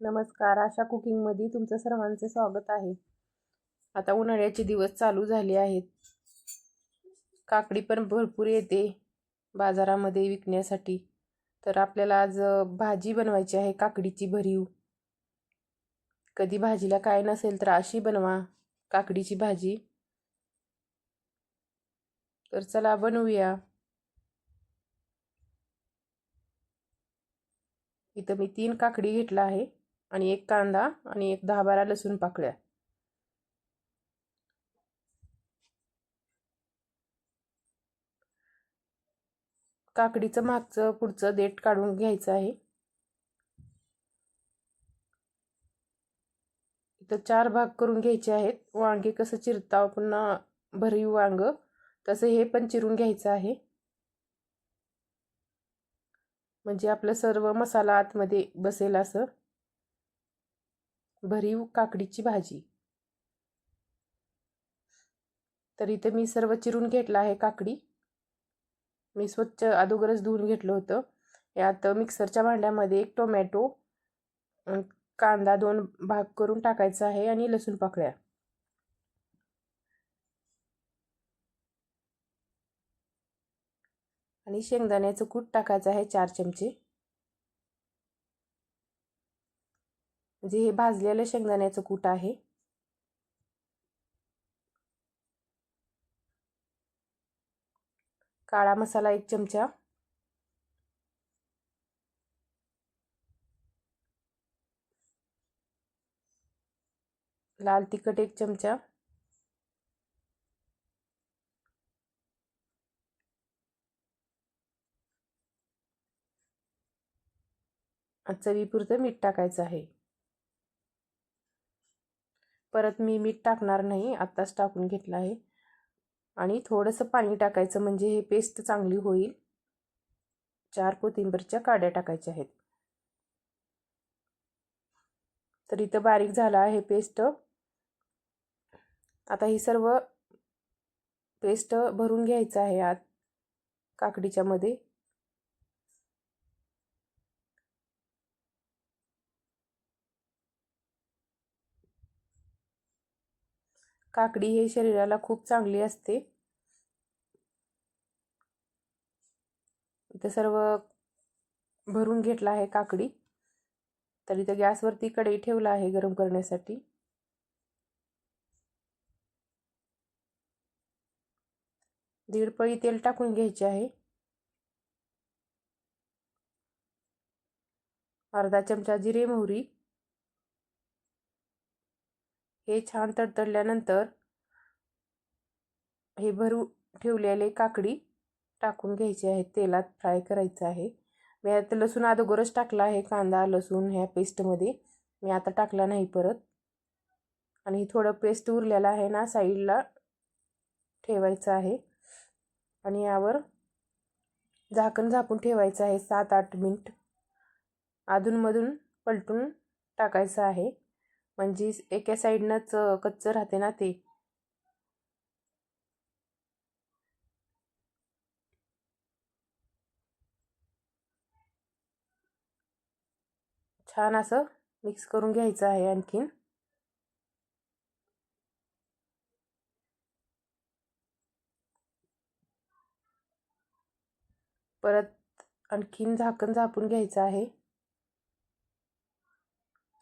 नमस्कार. आशा कुकिंगमध्ये तुमचं सर्वांचे स्वागत आहे. आता उन्हाळ्याचे दिवस चालू झाले आहेत. काकडी पण भरपूर येते बाजारामध्ये विकण्यासाठी. तर आपल्याला आज भाजी बनवायची आहे, काकडीची भरीव. कधी भाजीला काय नसेल तर अशी बनवा काकडीची भाजी. तर चला बनवूया. इथं मी 3 काकडी घेतला आहे आणि 1 कांदा आणि 10-12 लसूण पाकळ्या. काकडीचं मागचं पुढचं देठ काढून घ्यायचं आहे. इथं 4 भाग करून घ्यायचे आहेत. वांगे कसं चिरता पुन्हा भरीव वांग तसं हे पण चिरून घ्यायचं आहे, म्हणजे आपलं सर्व मसाला आतमध्ये बसेल असं. भरीव काकडीची भाजी. तर इथे मी सर्व चिरून घेतलं आहे. काकडी मी स्वच्छ अगोदरच धुवून घेतलं होतं. यात मिक्सरच्या भांड्यामध्ये 1 टोमॅटो, कांदा 2 भाग करून टाकायचा आहे आणि लसूण पाकळ्या. आणि शेंगदाण्याचं कूट टाकायचं आहे 4 चमचे. म्हणजे हे भाजलेलं शेंगदाण्याचं कूट आहे. काळा मसाला 1 चमचा. लाल तिखट 1 चमचा. चवीपुरतं मीठ टाकायचं आहे. परत मी मीठ टाकणार नाही, आत्ताच टाकून घेतलं आहे. आणि थोडंसं पाणी टाकायचं म्हणजे हे पेस्ट चांगली होईल. 4 कोथिंबीरच्या काड्या टाकायच्या आहेत. तर इथं बारीक झाला आहे पेस्ट. आता ही सर्व पेस्ट भरून घ्यायचं आहे आत काकडीच्या मध्ये. काकडी हे शरीराला खूप चांगली असते. इथं सर्व भरून घेतला आहे काकडी. तर इथं गॅसवरती कढई ठेवला आहे गरम करण्यासाठी. दीड पळी तेल टाकून घ्यायचे आहे. अर्धा चमचा जिरे मोहरी. हे छान तडतडल्यानंतर हे भरू ठेवलेले काकडी टाकून घ्यायची आहे. तेलात फ्राय करायचं आहे. मी आता लसूण अगोदरच टाकला आहे. कांदा लसूण ह्या पेस्टमध्ये मी आता टाकला नाही परत. आणि थोडं पेस्ट उरलेलं आहे ना, साईडला ठेवायचं आहे. आणि यावर झाकण झाकून ठेवायचं आहे 7-8 मिनिट. अधूनमधून पलटून टाकायचं आहे, म्हणजे एका साईडनंच कच्चं राहते ना ते. छान असं मिक्स करून घ्यायचं आहे. आणखीन परत आणखीन झाकण झाकून घ्यायचं आहे.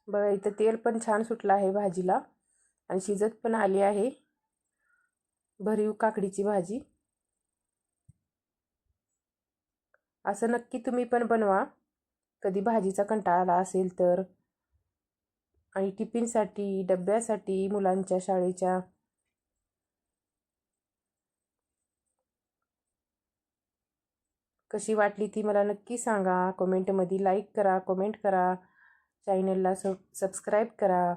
बघा इथं तेल पण छान सुटलं आहे भाजीला आणि शिजत पण आली आहे भरीव काकडीची भाजी. असं नक्की तुम्ही पण बनवा कधी भाजीचा कंटाळा आला असेल तर. आणि टिफिनसाठी, डब्यासाठी, मुलांच्या शाळेच्या. कशी वाटली ती मला नक्की सांगा कमेंटमध्ये. लाईक करा, कमेंट करा, चॅनलला सबस्क्राईब करा.